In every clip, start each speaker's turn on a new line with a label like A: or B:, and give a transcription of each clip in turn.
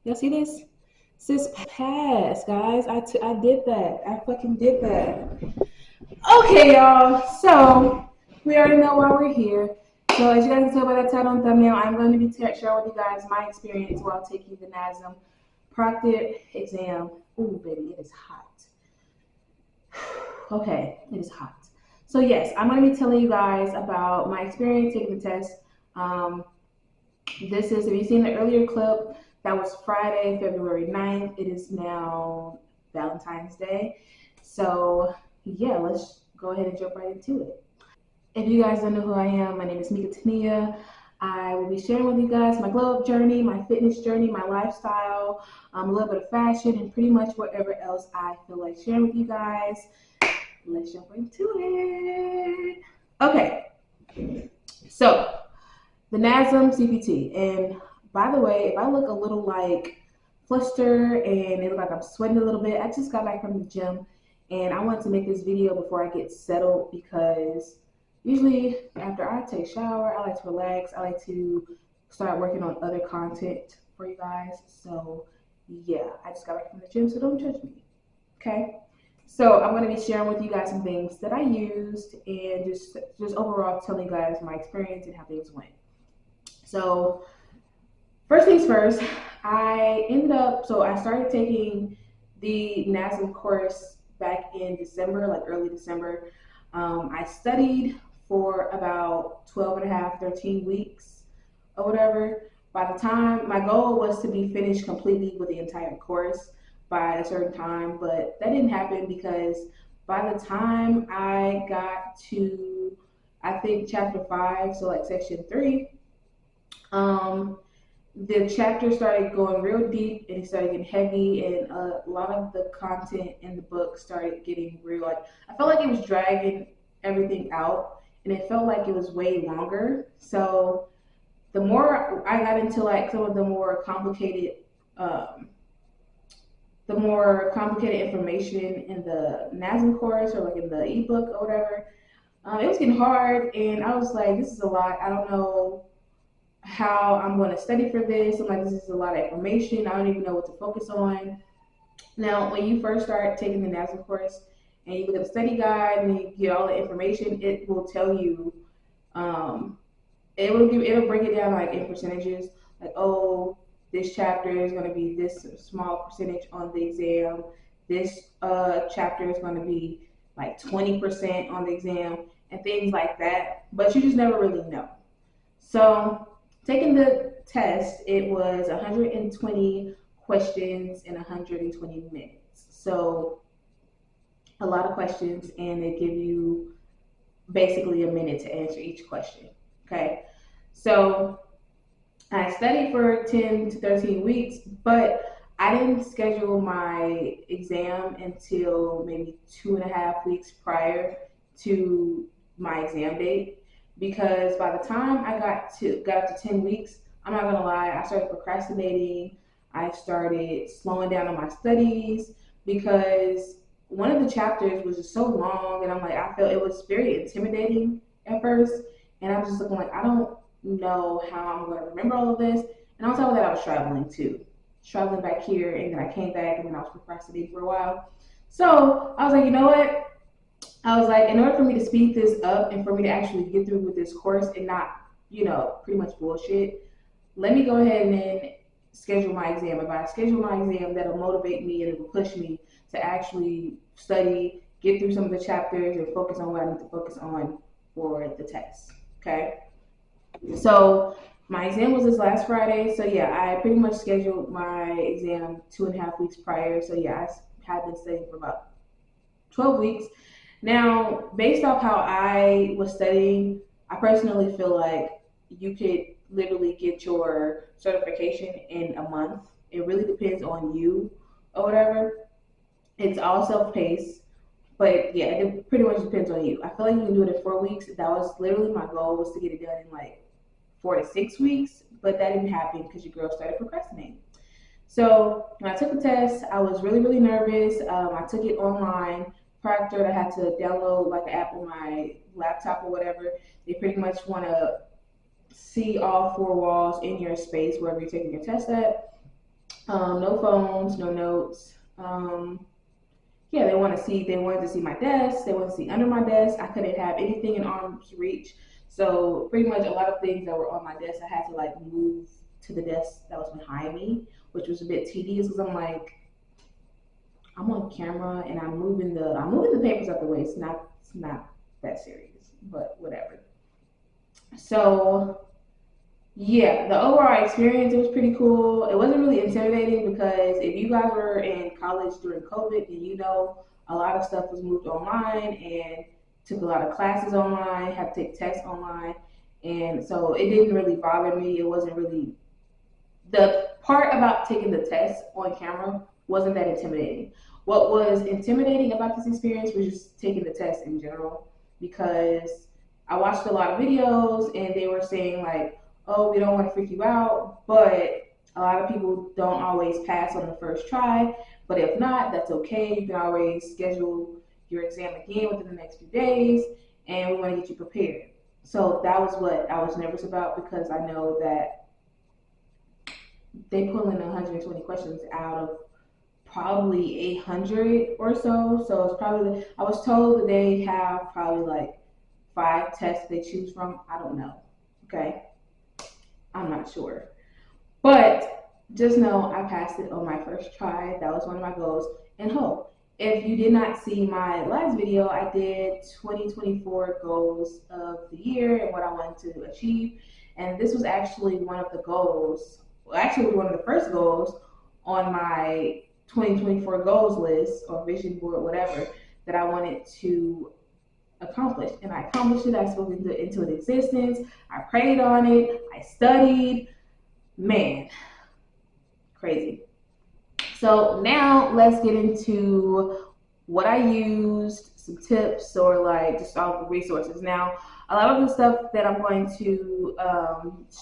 A: Y'all see this? Sis pass, guys. I did that. I fucking did that. Okay, y'all. So we already know why we're here. So as you guys can tell by the title and thumbnail, I'm going to be sharing with you guys my experience while taking the NASM proctored exam. Ooh, baby, it is hot. Okay, it is hot. So yes, I'm going to be telling you guys about my experience taking the test. Um, This is, if you've seen the earlier clip, that was Friday, February 9th. It is now Valentine's Day. So, yeah, let's go ahead and jump right into it. If you guys don't know who I am, my name is Mika Tania. I will be sharing with you guys my glow up journey, my fitness journey, my lifestyle, a little bit of fashion, and pretty much whatever else I feel like sharing with you guys. Let's jump into it. Okay, so the NASM CPT. And by the way, if I look a little like flustered and it look like I'm sweating a little bit, I just got back from the gym and I wanted to make this video before I get settled because usually after I take a shower, I like to relax. I like to start working on other content for you guys. So yeah, I just got back from the gym, so don't judge me. Okay. So I'm going to be sharing with you guys some things that I used and just overall telling you guys my experience and how things went. So first things first, I started taking the NASM course back in December, like early December. I studied for about 12 and a half, 13 weeks or whatever. By the time my goal was to be finished completely with the entire course by a certain time, but that didn't happen because by the time I got to, I think, chapter 5, so like section 3, um, the chapter started going real deep and it started getting heavy, and a lot of the content in the book started getting real. Like, I felt like it was dragging everything out and it felt like it was way longer. So the more I got into like some of um, the more complicated information in the NASM course or like in the ebook or whatever, it was getting hard and I was like, this is a lot. I don't know how I'm going to study for this. I'm like, this is a lot of information. I don't even know what to focus on. Now, when you first start taking the NASM course and you look at the study guide and you get all the information, it will tell you, um, it'll break it down like in percentages. Like, oh, this chapter is going to be this small percentage on the exam. This chapter is going to be like 20% on the exam and things like that. But you just never really know. So taking the test, it was 120 questions in 120 minutes. So a lot of questions, and they give you basically a minute to answer each question. Okay. So I studied for 10 to 13 weeks, but I didn't schedule my exam until maybe 2.5 weeks prior to my exam date because by the time I got up to 10 weeks, I'm not gonna lie, I started procrastinating. I started slowing down on my studies because one of the chapters was just so long, and I'm like, I felt it was very intimidating at first, and I was just looking like, I don't know how I'm going to remember all of this. And on top of that, I was traveling too, traveling back here, and then I came back, and then I was procrastinating for a while. So I was like, you know what? I was like, in order for me to speed this up and for me to actually get through with this course and not, pretty much bullshit, let me go ahead and then schedule my exam. If I schedule my exam, that'll motivate me and it will push me to actually study, get through some of the chapters, and focus on what I need to focus on for the test. Okay. So my exam was this last Friday. So yeah, I pretty much scheduled my exam 2.5 weeks prior. So yeah, I have been studying for about 12 weeks. Now, based off how I was studying, I personally feel like you could literally get your certification in a month. It really depends on you or whatever. It's all self-paced, but yeah, it pretty much depends on you. I feel like you can do it in 4 weeks. That was literally my goal, was to get it done in like 4 to 6 weeks, but that didn't happen because your girl started procrastinating. So when I took the test, I was really, really nervous. I took it online, proctored. I had to download like an app on my laptop or whatever. They pretty much want to see all four walls in your space wherever you're taking your test at. No phones, no notes. Yeah, they wanted to see my desk. They wanted to see under my desk. I couldn't have anything in arm's reach. So pretty much a lot of things that were on my desk, I had to like move to the desk that was behind me, which was a bit tedious because I'm like, I'm on camera and I'm moving the papers out the way. It's not that serious, but whatever. So yeah, the overall experience, it was pretty cool. It wasn't really intimidating because if you guys were in college during COVID, then you know a lot of stuff was moved online and took a lot of classes online, had to take tests online. And so it didn't really bother me. It wasn't really the part about taking the test on camera wasn't that intimidating. What was intimidating about this experience was just taking the test in general because I watched a lot of videos and they were saying like, oh, we don't want to freak you out, but a lot of people don't always pass on the first try. But if not, that's okay. You can always schedule your exam again within the next few days, and we want to get you prepared. So that was what I was nervous about because I know that they pull in 120 questions out of probably 800 or so. So it's probably, I was told that they have probably like 5 tests they choose from. I don't know. Okay. I'm not sure. But just know I passed it on my first try. That was one of my goals. And hope. If you did not see my last video, I did 2024 goals of the year and what I wanted to achieve. And this was actually one of the goals, well, actually one of the first goals on my 2024 goals list or vision board, whatever, that I wanted to accomplish. And I accomplished it. I spoke into existence. I prayed on it. I studied. Man, crazy. So now let's get into what I used, some tips, or like just all the resources. Now, a lot of the stuff that I'm going to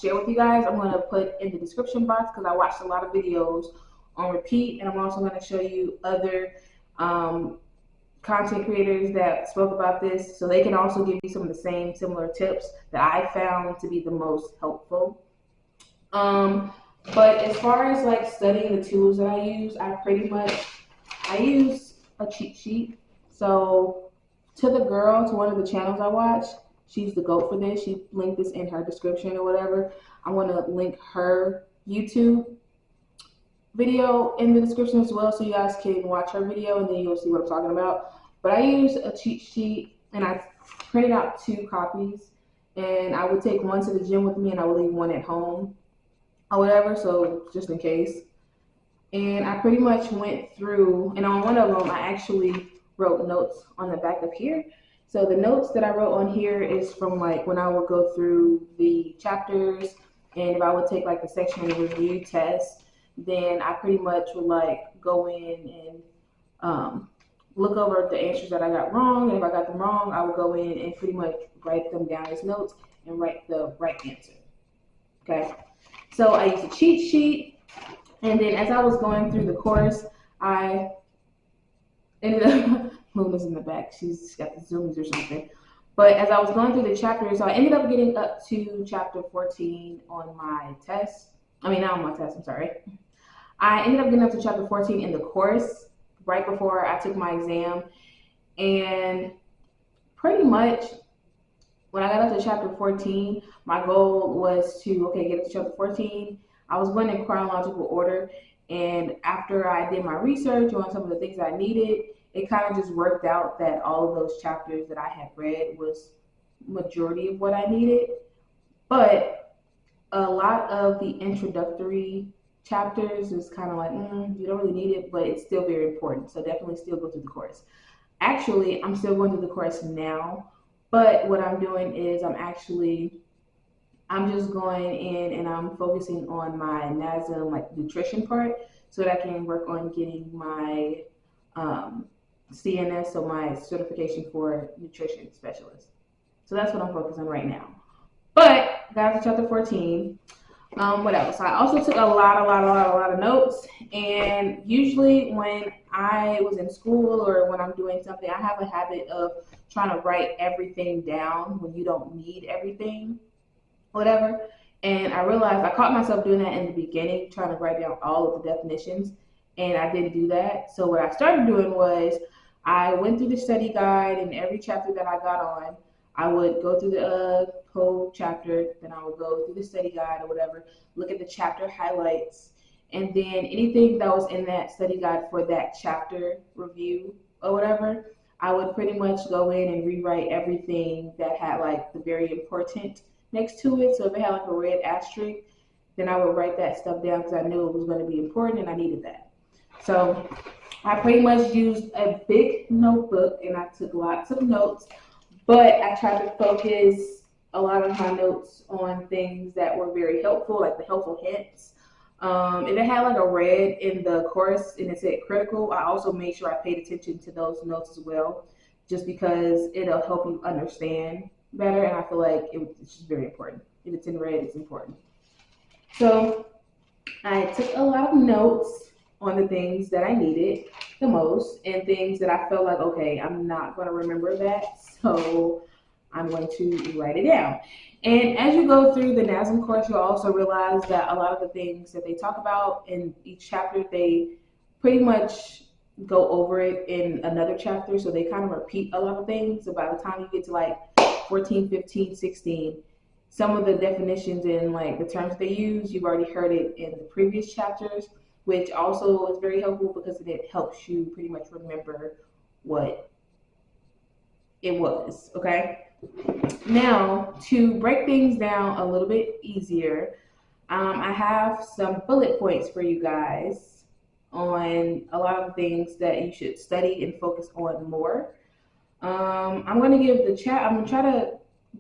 A: share with you guys, I'm going to put in the description box because I watched a lot of videos on repeat, and I'm also going to show you other um, content creators that spoke about this so they can also give you some of the same similar tips that I found to be the most helpful. Um, but as far as like studying the tools that I use, I use a cheat sheet. So to the girl, to one of the channels I watch, she's the goat for this. She linked this in her description or whatever. I'm gonna link her YouTube video in the description as well, so you guys can watch her video and then you'll see what I'm talking about. But I use a cheat sheet and I printed out 2 copies, and I would take one to the gym with me and I would leave one at home or whatever, so just in case. And I pretty much went through, and on one of them, I actually wrote notes on the back of here. So the notes that I wrote on here is from like when I would go through the chapters, and if I would take like the section review test, then I pretty much would like go in and look over the answers that I got wrong. And if I got them wrong, I would go in and pretty much write them down as notes and write the right answer. Okay. So I used a cheat sheet, and then as I was going through the course, I ended up Luna's in the back. She's got the zoomies or something. But as I was going through the chapters, so I ended up getting up to chapter 14 on my test. I mean, not on my test, I'm sorry. I ended up getting up to chapter 14 in the course right before I took my exam. And pretty much when I got up to chapter 14, my goal was to, okay, get up to chapter 14. I was going in chronological order. And after I did my research on some of the things I needed, it kind of just worked out that all of those chapters that I had read was majority of what I needed. But a lot of the introductory chapters is kind of like, you don't really need it, but it's still very important. So definitely still go through the course. Actually, I'm still going through the course now, but what I'm doing is I'm just going in and I'm focusing on my NASM like nutrition part so that I can work on getting my CNS, so my certification for nutrition specialist. So that's what I'm focusing on right now. But that's chapter 14. What else? I also took a lot of notes. And usually when I was in school or when I'm doing something, I have a habit of trying to write everything down when you don't need everything, whatever. And I realized I caught myself doing that in the beginning, trying to write down all of the definitions, and I didn't do that. So what I started doing was I went through the study guide, and every chapter that I got on, I would go through the whole chapter, then I would go through the study guide or whatever, look at the chapter highlights, and then anything that was in that study guide for that chapter review or whatever, I would pretty much go in and rewrite everything that had like the very important next to it. So if it had like a red asterisk, then I would write that stuff down because I knew it was going to be important and I needed that. So I pretty much used a big notebook and I took lots of notes, but I tried to focus a lot of my notes on things that were very helpful, like the helpful hints. If it had like a red in the course and it said critical, I also made sure I paid attention to those notes as well, just because it'll help you understand better. And I feel like it's just very important. If it's in red, it's important. So I took a lot of notes on the things that I needed the most and things that I felt like, okay, I'm not going to remember that. So I'm going to write it down. And as you go through the NASM course, you'll also realize that a lot of the things that they talk about in each chapter, they pretty much go over it in another chapter. So they kind of repeat a lot of things. So by the time you get to like 14, 15, 16, some of the definitions and like the terms they use, you've already heard it in the previous chapters, which also is very helpful because it helps you pretty much remember what it was, okay? Now, to break things down a little bit easier, I have some bullet points for you guys on a lot of things that you should study and focus on more. I'm going to give the chat. I'm going to try to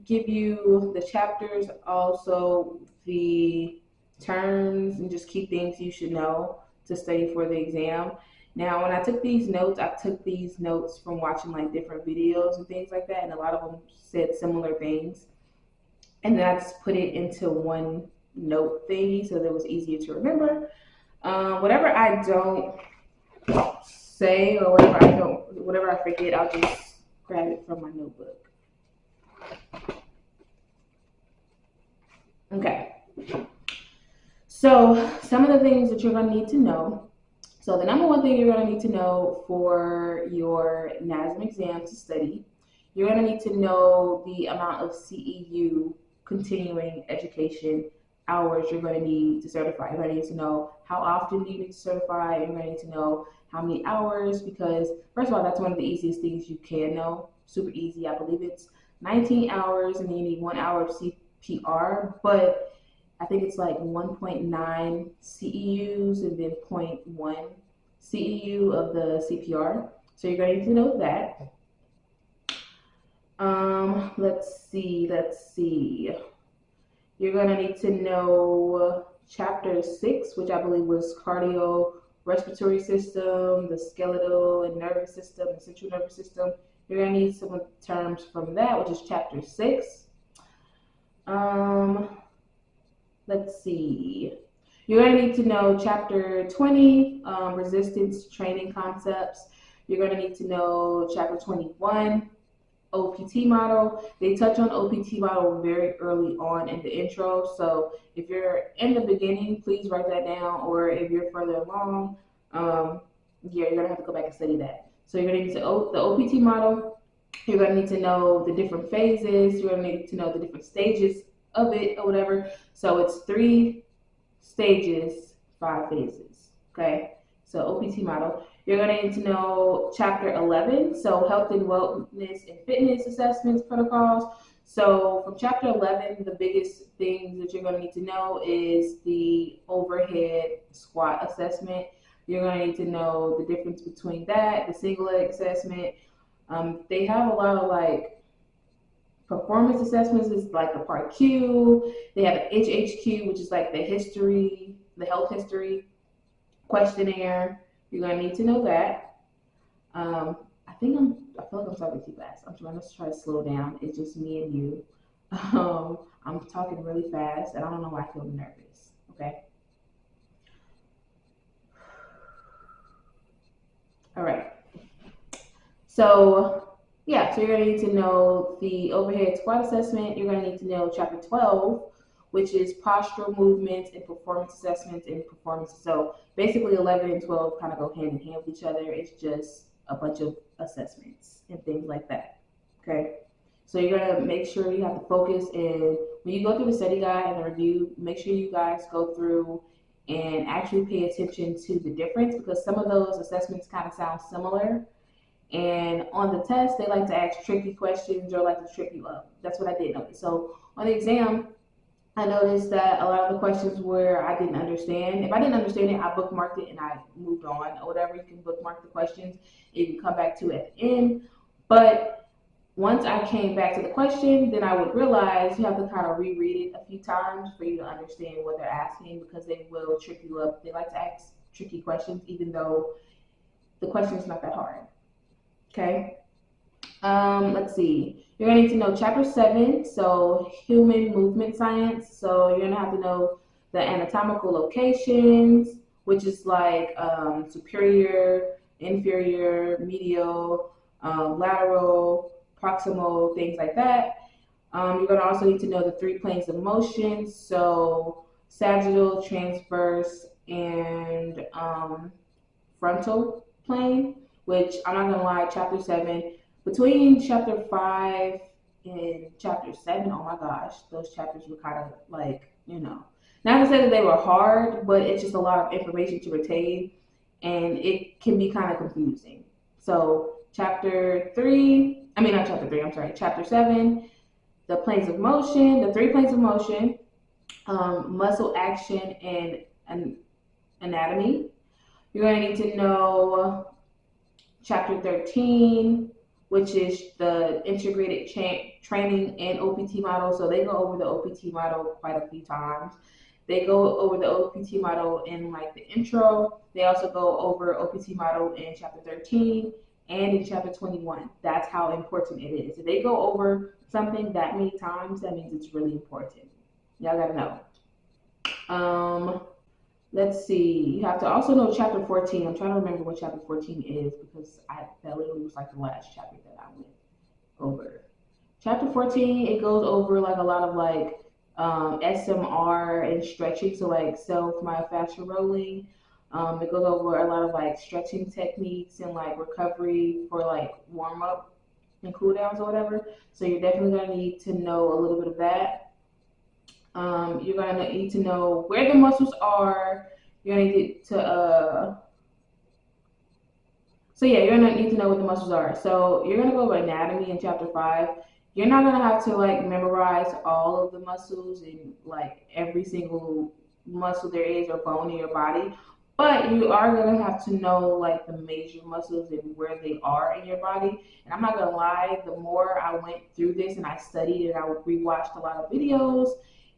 A: give you the chapters, also the terms, and just key things you should know to study for the exam. Now, when I took these notes, I took these notes from watching like different videos and things like that, and a lot of them said similar things. And then I just put it into one note thingy so that it was easier to remember. Whatever I don't say or whatever I forget, I'll just grab it from my notebook. Okay. So some of the things that you're going to need to know. So the number one thing you're going to need to know for your NASM exam to study, you're going to need to know the amount of CEU, continuing education, hours you're going to need to certify. You're going to need to know how often you need to certify. You're going to need to know how many hours, because first of all, that's one of the easiest things you can know. Super easy. I believe it's 19 hours and then you need 1 hour of CPR, but I think it's like 1.9 CEUs and then 0.1 CEU of the CPR. So you're going to need to know that. Let's see. You're going to need to know chapter 6, which I believe was cardiorespiratory system, the skeletal and nervous system, the central nervous system. You're going to need some terms from that, which is chapter 6. Let's see. You're going to need to know chapter 20, resistance training concepts. You're going to need to know chapter 21, OPT model. They touch on OPT model very early on in the intro. So if you're in the beginning, please write that down. Or if you're further along, you're going to have to go back and study that. So you're going to need to know the OPT model. You're going to need to know the different phases. You're going to need to know the different stages of it or whatever. So it's 3 stages, 5 phases. Okay. So OPT model. You're going to need to know chapter 11. So health and wellness and fitness assessments protocols. So from chapter 11, the biggest things that you're going to need to know is the overhead squat assessment. You're going to need to know the difference between that, the single leg assessment. They have a lot of like performance assessments is like the part Q. They have an HHQ, which is like the history, the health history questionnaire. You're gonna need to know that. I feel like I'm talking too fast. I'm trying to slow down. It's just me and you. I'm talking really fast, and I don't know why I feel nervous. Okay. All right. So yeah, so you're going to need to know the overhead squat assessment. You're going to need to know chapter 12, which is postural movements and performance assessments and performances. So basically 11 and 12 kind of go hand in hand with each other. It's just a bunch of assessments and things like that. Okay. So you're gonna make sure you have to focus, and when you go through the study guide and the review, make sure you guys go through and actually pay attention to the difference, because some of those assessments kind of sound similar. And on the test, they like to ask tricky questions or like to trip you up. That's what I did notice. So on the exam, I noticed that a lot of the questions where I didn't understand. If I didn't understand it, I bookmarked it and I moved on or whatever. You can bookmark the questions. You can come back to it at the end. But once I came back to the question, then I would realize you have to kind of reread it a few times for you to understand what they're asking, because they will trip you up. They like to ask tricky questions, even though the question is not that hard. Okay. Let's see. You're gonna need to know chapter 7, so human movement science. So you're gonna have to know the anatomical locations, which is like superior, inferior, medial, lateral, proximal, things like that. You're gonna also need to know the 3 planes of motion, so sagittal, transverse, and frontal plane, which I'm not gonna lie, chapter 7, between chapter 5 and chapter 7, oh my gosh, those chapters were kind of like, not to say that they were hard, but it's just a lot of information to retain, and it can be kind of confusing. So chapter 7, the planes of motion, the 3 planes of motion, muscle action, and anatomy. You're going to need to know chapter 13, which is the integrated training and OPT model. So they go over the OPT model quite a few times. They go over the OPT model in like the intro. They also go over OPT model in chapter 13 and in chapter 21. That's how important it is. If they go over something that many times, that means it's really important. Y'all gotta know. Let's see. You have to also know chapter 14. I'm trying to remember what chapter 14 is, because that literally was like the last chapter that I went over. Chapter 14, it goes over like a lot of like SMR and stretching, so like self-myofascial rolling. It goes over a lot of like stretching techniques and like recovery for like warm up and cool downs or whatever. So you're definitely gonna need to know a little bit of that. You're gonna need to know where the muscles are. You're gonna need to you're gonna need to know what the muscles are. So you're gonna go over anatomy in chapter 5. You're not gonna have to like memorize all of the muscles and like every single muscle there is or bone in your body, but you are gonna have to know like the major muscles and where they are in your body. And I'm not gonna lie, the more I went through this and I studied and I rewatched a lot of videos,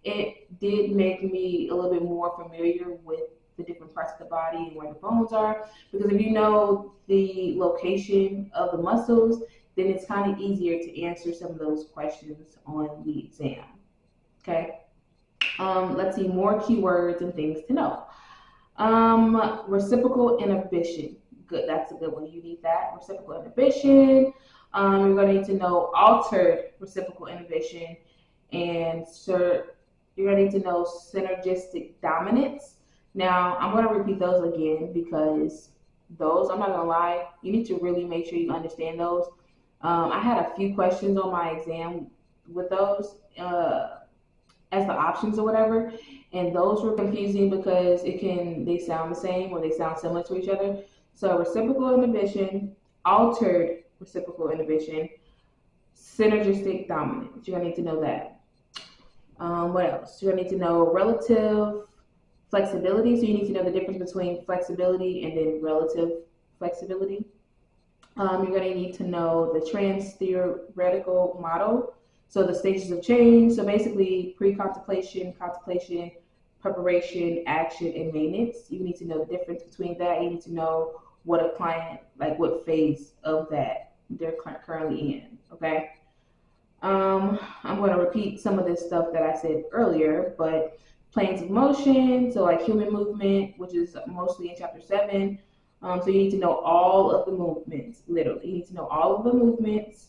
A: it did make me a little bit more familiar with the different parts of the body and where the bones are. Because if you know the location of the muscles, then it's kind of easier to answer some of those questions on the exam. Okay. Let's see, more keywords and things to know. Reciprocal inhibition. Good, that's a good one. You need that. Reciprocal inhibition. You're going to need to know altered reciprocal inhibition, and you're going to need to know synergistic dominance. Now, I'm going to repeat those again, because those, I'm not going to lie, you need to really make sure you understand those. I had a few questions on my exam with those as the options or whatever, and those were confusing because they sound the same or they sound similar to each other. So reciprocal inhibition, altered reciprocal inhibition, synergistic dominance. You're going to need to know that. What else? You're going to need to know relative flexibility. So you need to know the difference between flexibility and then relative flexibility. You're going to need to know the trans-theoretical model. So the stages of change. So basically pre-contemplation, contemplation, preparation, action, and maintenance. You need to know the difference between that. You need to know what a client, like what phase of that they're currently in. Okay. I'm going to repeat some of this stuff that I said earlier, but planes of motion, so like human movement, which is mostly in chapter 7. So you need to know all of the movements, literally. You need to know all of the movements.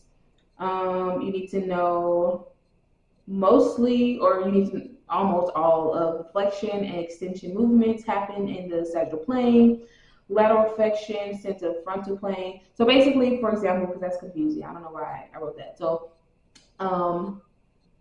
A: You need to know almost all of the flexion and extension movements happen in the sagittal plane. Lateral flexion, center frontal plane. So basically, for example, because that's confusing, I don't know why I wrote that. Um,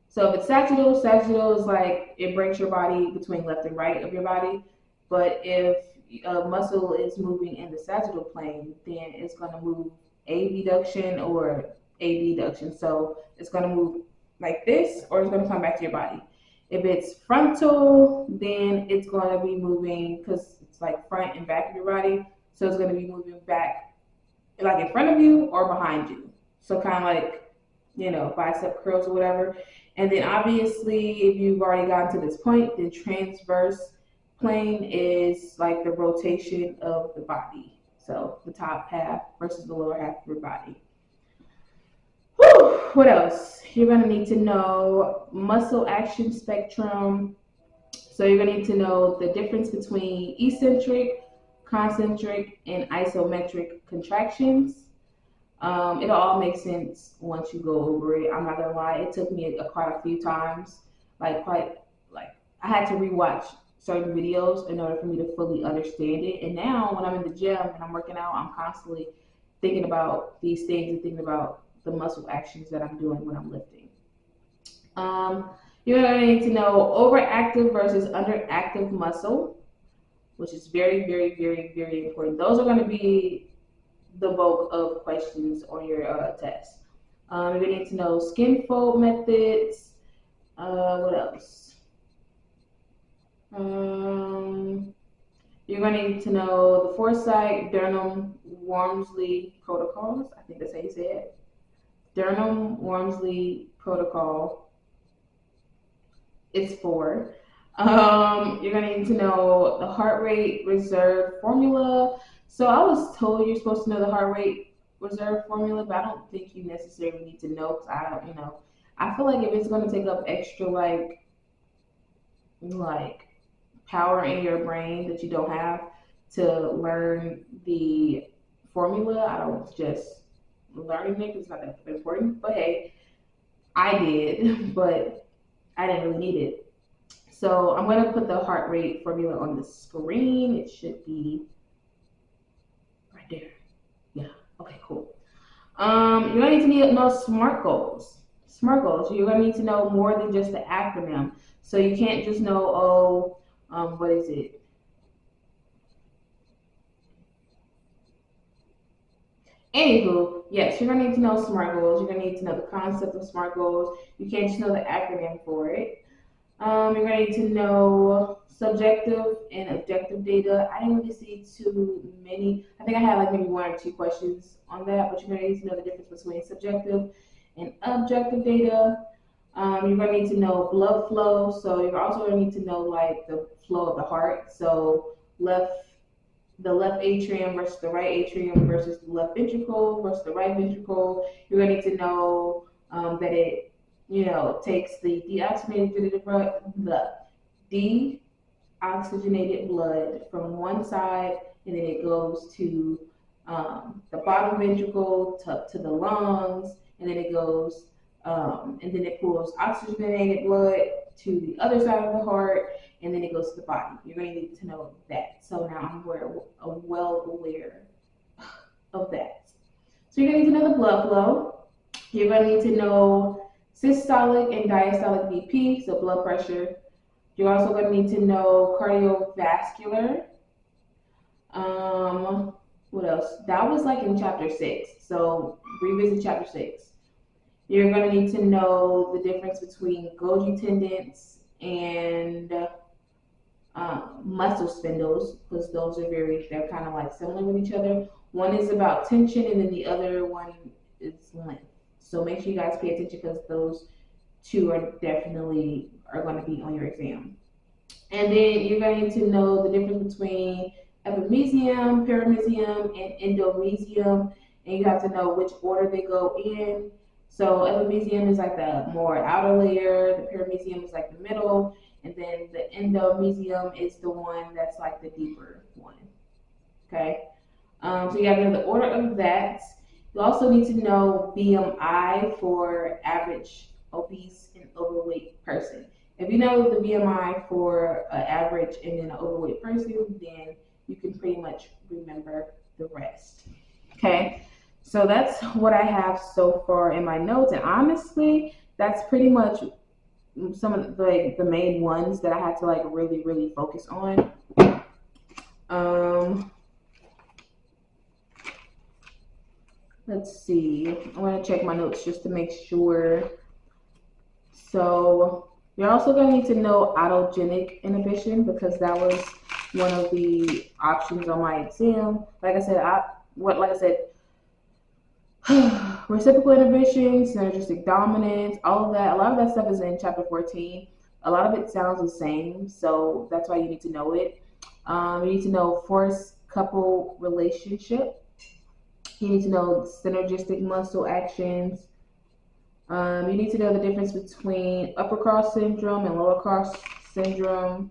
A: so if it's sagittal, sagittal is like it breaks your body between left and right of your body. But if a muscle is moving in the sagittal plane, then it's going to move abduction or abduction. So it's going to move like this, or it's going to come back to your body. If it's frontal, then it's going to be moving because it's like front and back of your body. So it's going to be moving back, like in front of you or behind you. So kind of like, bicep curls or whatever. And then obviously, if you've already gotten to this point, then transverse plane is like the rotation of the body. So the top half versus the lower half of your body. Whew, what else? You're going to need to know muscle action spectrum. So you're going to need to know the difference between eccentric, concentric, and isometric contractions. It'll all make sense once you go over it. I'm not gonna lie, it took me quite a few times, like I had to rewatch certain videos in order for me to fully understand it. And now when I'm in the gym and I'm working out, I'm constantly thinking about these things and thinking about the muscle actions that I'm doing when I'm lifting. You're gonna need to know overactive versus underactive muscle, which is very, very, very, very important. Those are going to be the bulk of questions on your test. You're going to need to know skin fold methods. What else? You're going to need to know the Forsyth, Durham, Wormsley protocols. I think that's how you say it. Durham, Wormsley protocol. It's 4. You're going to need to know the heart rate reserve formula. So I was told you're supposed to know the heart rate reserve formula, but I don't think you necessarily need to know because I don't, I feel like if it's going to take up extra like power in your brain that you don't have to learn the formula, I don't just learning it. It's not that important. But hey, I did, but I didn't really need it. So I'm going to put the heart rate formula on the screen. It should be right there. Yeah. Okay, cool. You're going to need to know SMART goals. SMART goals. You're going to need to know more than just the acronym. So you can't just know, what is it? Anywho, yes, you're going to need to know SMART goals. You're going to need to know the concept of SMART goals. You can't just know the acronym for it. You're going to need to know subjective and objective data. I didn't really see too many. I think I had like maybe 1 or 2 questions on that, but you're going to need to know the difference between subjective and objective data. You're going to need to know blood flow. So you're also going to need to know like the flow of the heart. So the left atrium versus the right atrium versus the left ventricle versus the right ventricle. You're going to need to know that it takes the deoxygenated blood from one side, and then it goes to the bottom ventricle to the lungs, and then it goes, and then it pulls oxygenated blood to the other side of the heart, and then it goes to the body. You're going to need to know that. So now I'm well aware of that. So you're going to need to know the blood flow. You're going to need to know systolic and diastolic BP, so blood pressure. You're also going to need to know cardiovascular. What else? That was like in chapter 6, so revisit chapter 6. You're going to need to know the difference between Golgi tendons and muscle spindles, because those are they're kind of like similar with each other. One is about tension, and then the other one is length. So make sure you guys pay attention because those 2 are definitely going to be on your exam. And then you're going to need to know the difference between epimysium, perimysium, and endomysium, and you have to know which order they go in. So epimysium is like the more outer layer, the perimysium is like the middle, and then the endomysium is the one that's like the deeper one. Okay, so you have to know the order of that. You also need to know BMI for average obese and overweight person. If you know the BMI for an average and then an overweight person, then you can pretty much remember the rest. Okay, so that's what I have so far in my notes, and honestly, that's pretty much some of the main ones that I had to like really focus on. Um, let's see. I want to check my notes just to make sure. So you're also going to need to know autogenic inhibition because that was one of the options on my exam. Like I said, reciprocal inhibition, synergistic dominance, all of that. A lot of that stuff is in chapter 14. A lot of it sounds the same, so that's why you need to know it. You need to know force couple relationship. You need to know synergistic muscle actions. You need to know the difference between upper cross syndrome and lower cross syndrome.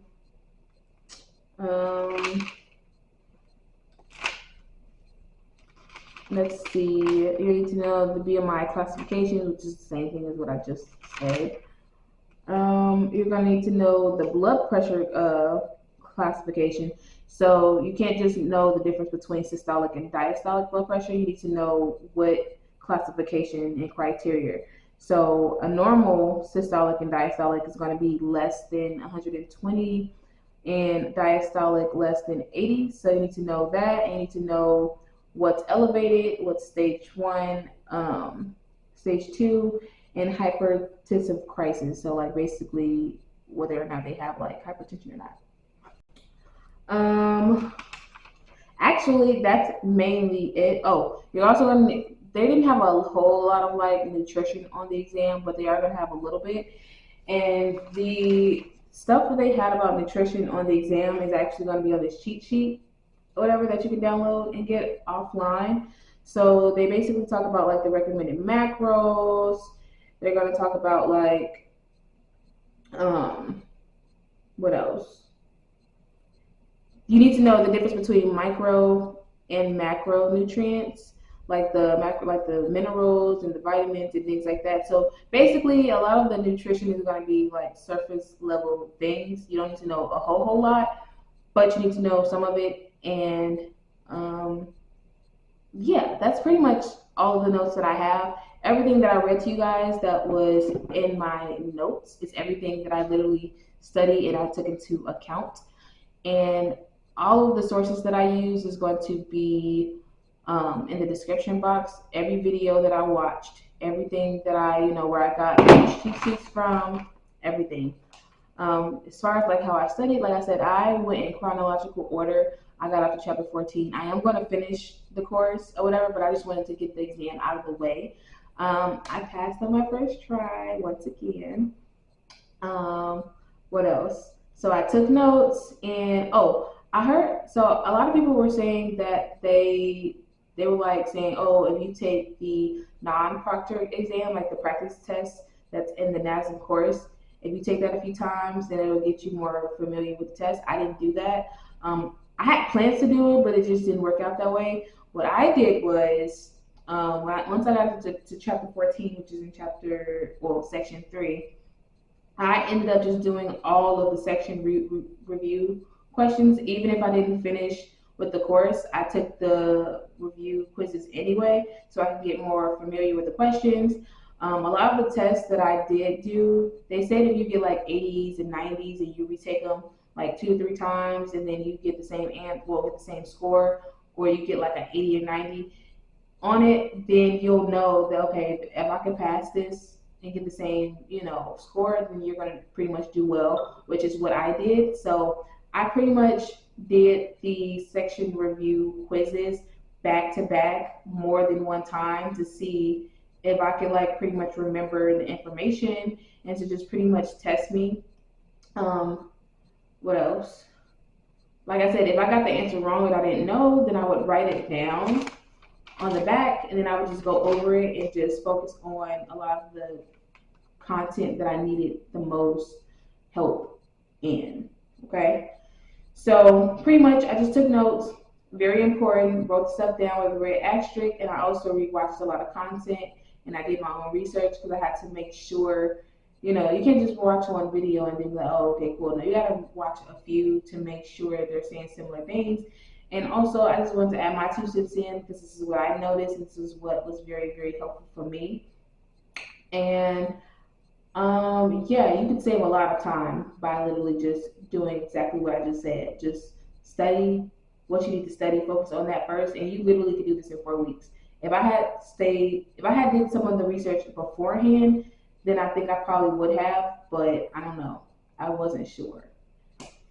A: Let's see. You need to know the BMI classifications, which is the same thing as what I just said. You're going to need to know the blood pressure classification. So you can't just know the difference between systolic and diastolic blood pressure. You need to know what classification and criteria. So a normal systolic and diastolic is going to be less than 120 and diastolic less than 80. So you need to know that, and you need to know what's elevated, what's stage 1, stage 2, and hypertensive crisis. So like basically whether or not they have like hypertension or not. Actually, that's mainly it. Oh, you're also gonna. They didn't have a whole lot of like nutrition on the exam, but they are gonna have a little bit. And the stuff that they had about nutrition on the exam is actually gonna be on this cheat sheet or whatever that you can download and get offline. So they basically talk about like the recommended macros. They're gonna talk about like what else? You need to know the difference between micro and macronutrients, like the minerals and the vitamins and things like that. So basically, a lot of the nutrition is going to be like surface level things. You don't need to know a whole lot, but you need to know some of it. And yeah, that's pretty much all of the notes that I have. Everything that I read to you guys that was in my notes is everything that I literally studied and I took into account. And all of the sources that I use is going to be in the description box. Every video that I watched, everything that where I got cheat sheets from, everything. As far as like how I studied, like I said, I went in chronological order. I got up to chapter 14. I am going to finish the course or whatever, but I just wanted to get the exam out of the way. I passed on my first try once again. What else? So I took notes, and I heard, so a lot of people were saying that they were like saying, oh, if you take the non-proctored exam, like the practice test that's in the NASM course, if you take that a few times, then it'll get you more familiar with the test. I didn't do that. I had plans to do it, but it just didn't work out that way. What I did was, once I got to chapter 14, which is in section 3, I ended up just doing all of the section review questions, even if I didn't finish with the course. I took the review quizzes anyway, so I could get more familiar with the questions. A lot of the tests that I did do, they said if you get like 80s and 90s and you retake them like 2 or 3 times, and then you get the same score, or you get like an 80 or 90 on it, then you'll know that okay, if I can pass this and get the same, score, then you're going to pretty much do well, which is what I did. So I pretty much did the section review quizzes back to back more than one time to see if I could like pretty much remember the information and to just pretty much test me. What else? Like I said, if I got the answer wrong and I didn't know, then I would write it down on the back, and then I would just go over it and just focus on a lot of the content that I needed the most help in. Okay, so pretty much I just took notes, very important, wrote stuff down with a red asterisk, and I also rewatched a lot of content, and I did my own research because I had to make sure You know, you can't just watch one video and then be like, oh, okay, cool. No, you gotta watch a few to make sure they're saying similar things. And also, I just wanted to add my 2 cents in because this is what I noticed and this is what was very, very helpful for me. And yeah, you can save a lot of time by literally just doing exactly what I just said. Just study what you need to study, focus on that first, and you literally could do this in 4 weeks. If I had did some of the research beforehand, then I think I probably would have, but I don't know. I wasn't sure.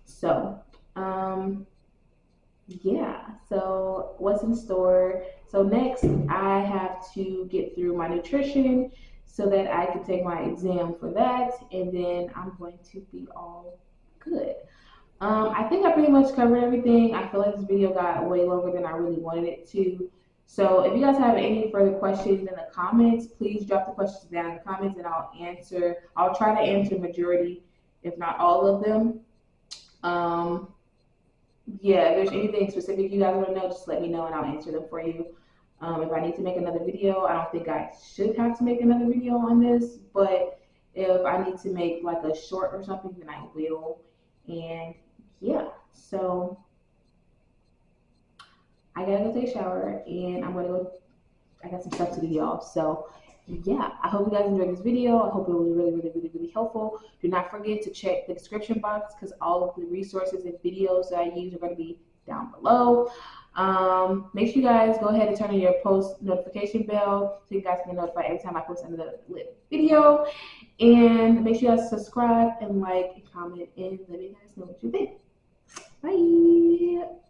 A: So, um, yeah. So what's in store? So next, I have to get through my nutrition so that I can take my exam for that, and then I'm going to be all good. I think I pretty much covered everything. I feel like this video got way longer than I really wanted it to. So if you guys have any further questions in the comments, please drop the questions down in the comments and I'll answer. I'll try to answer majority, if not all of them. Um, yeah, if there's anything specific you guys want to know, just let me know and I'll answer them for you. If I need to make another video, I don't think I should have to make another video on this, but if I need to make like a short or something, then I will. And yeah, so I gotta go take a shower and I'm gonna go. I got some stuff to do, y'all. So yeah, I hope you guys enjoyed this video. I hope it was really, really, really, really helpful. Do not forget to check the description box because all of the resources and videos that I use are going to be down below. Make sure you guys go ahead and turn on your post notification bell so you guys can be notified every time I post another lit video. And make sure you guys subscribe and like and comment and let me guys know what you think. Bye.